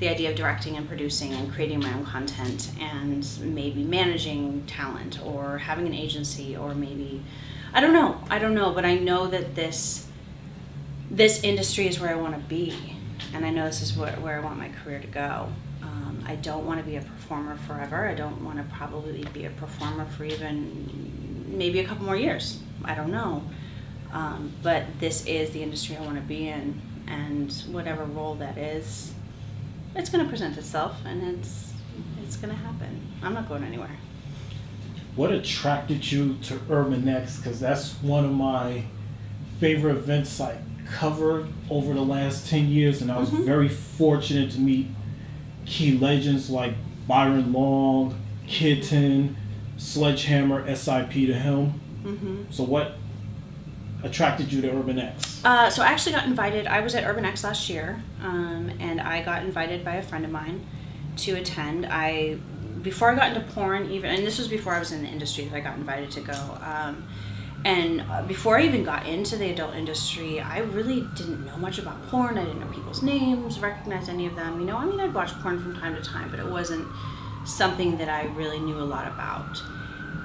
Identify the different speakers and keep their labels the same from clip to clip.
Speaker 1: the idea of directing and producing and creating my own content and maybe managing talent or having an agency or maybe, I don't know, but I know that this industry is where I want to be, and I know this is where I want my career to go. I don't want to be a performer forever. I don't want to probably be a performer for even maybe a couple more years. I don't know. But this is the industry I want to be in, and whatever role that is, it's going to present itself, and it's going to happen. I'm not going anywhere.
Speaker 2: What attracted you to Urban X? Because that's one of my favorite events I covered over the last 10 years, and I was very fortunate to meet key legends like Byron Long, Kitten, Sledgehammer, SIP to him. So what attracted you to Urban X?
Speaker 1: So I actually got invited. I was at Urban X last year, and I got invited by a friend of mine to attend. Before I got into porn, and this was before I was in the industry that I got invited to go. And before I even got into the adult industry, I really didn't know much about porn. I didn't know people's names, recognize any of them. I'd watch porn from time to time, but it wasn't something that I really knew a lot about.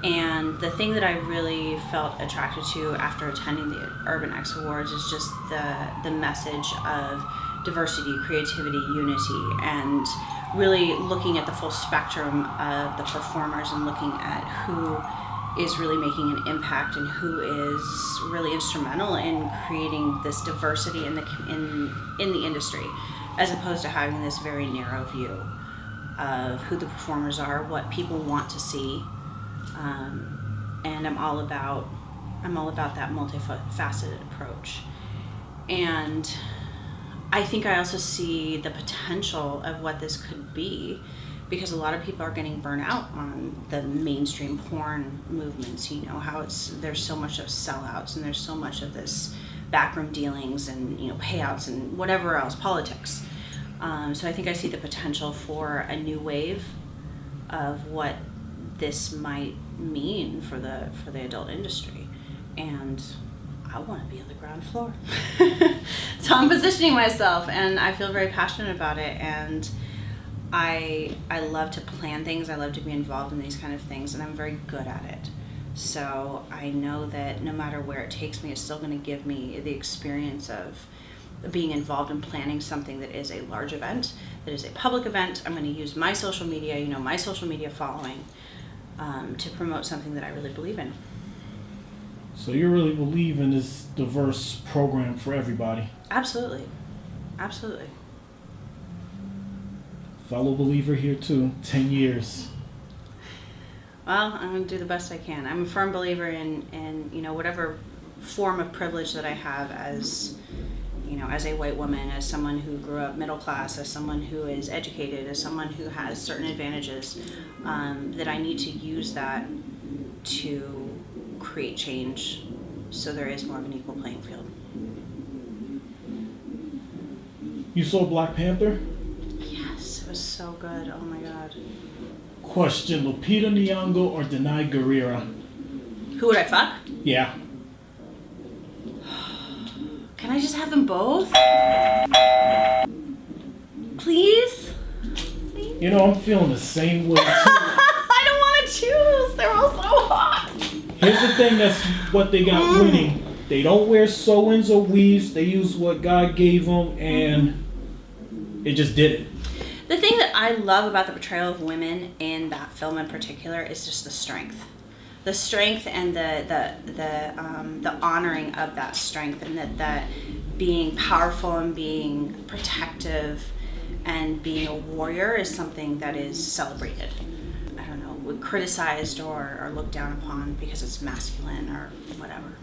Speaker 1: And the thing that I really felt attracted to after attending the Urban X Awards is just the message of diversity, creativity, unity, and really looking at the full spectrum of the performers and looking at who is really making an impact and who is really instrumental in creating this diversity in the industry, as opposed to having this very narrow view of who the performers are, what people want to see, and I'm all about that multifaceted approach. And I think I also see the potential of what this could be, because a lot of people are getting burnt out on the mainstream porn movements. How there's so much of sellouts, and there's so much of this backroom dealings and payouts and whatever else, politics. So I think I see the potential for a new wave of what this might mean for the adult industry, and I want to be on the ground floor. So I'm positioning myself, and I feel very passionate about it, and I love to plan things. I love to be involved in these kind of things, and I'm very good at it. So I know that no matter where it takes me, it's still going to give me the experience of being involved in planning something that is a large event, that is a public event. I'm going to use my social media, my social media following, to promote something that I really believe in.
Speaker 2: So you really believe in this diverse program for everybody?
Speaker 1: Absolutely. Absolutely.
Speaker 2: Fellow believer here too, 10 years.
Speaker 1: Well, I'm going to do the best I can. I'm a firm believer in whatever form of privilege that I have as a white woman, as someone who grew up middle class, as someone who is educated, as someone who has certain advantages, that I need to use that to create change so there is more of an equal playing field.
Speaker 2: You saw Black Panther?
Speaker 1: Yes, it was so good. Oh my God.
Speaker 2: Question: Lupita Nyong'o or Denai Guerrera?
Speaker 1: Who would I fuck?
Speaker 2: Yeah.
Speaker 1: Can I just have them both? Please?
Speaker 2: I'm feeling the same way too.
Speaker 1: I don't want to choose. They're all so hot.
Speaker 2: Here's the thing that's what they got winning. They don't wear sew-ins or weaves. They use what God gave them, and it just did it.
Speaker 1: The thing that I love about the portrayal of women in that film in particular is just the strength. The strength and the honoring of that strength, and that being powerful and being protective and being a warrior is something that is celebrated. I don't know, criticized or looked down upon because it's masculine or whatever.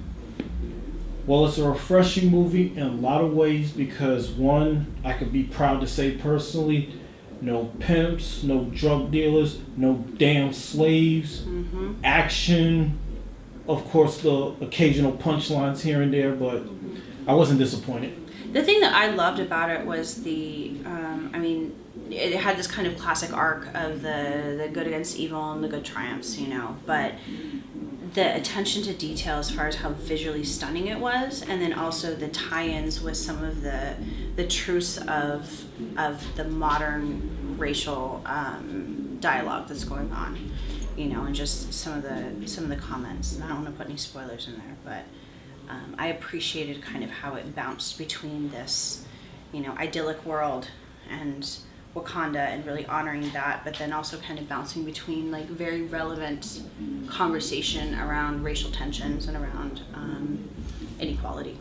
Speaker 2: Well, it's a refreshing movie in a lot of ways because, one, I could be proud to say personally, no pimps, no drug dealers, no damn slaves, action, of course the occasional punchlines here and there, but I wasn't disappointed.
Speaker 1: The thing that I loved about it was it had this kind of classic arc of the good against evil and the good triumphs, but the attention to detail as far as how visually stunning it was, and then also the tie-ins with some of the truths of the modern racial dialogue that's going on, and just some of the comments. And I don't want to put any spoilers in there, but I appreciated kind of how it bounced between this, idyllic world and Wakanda, and really honoring that, but then also kind of bouncing between like very relevant conversation around racial tensions and around inequality.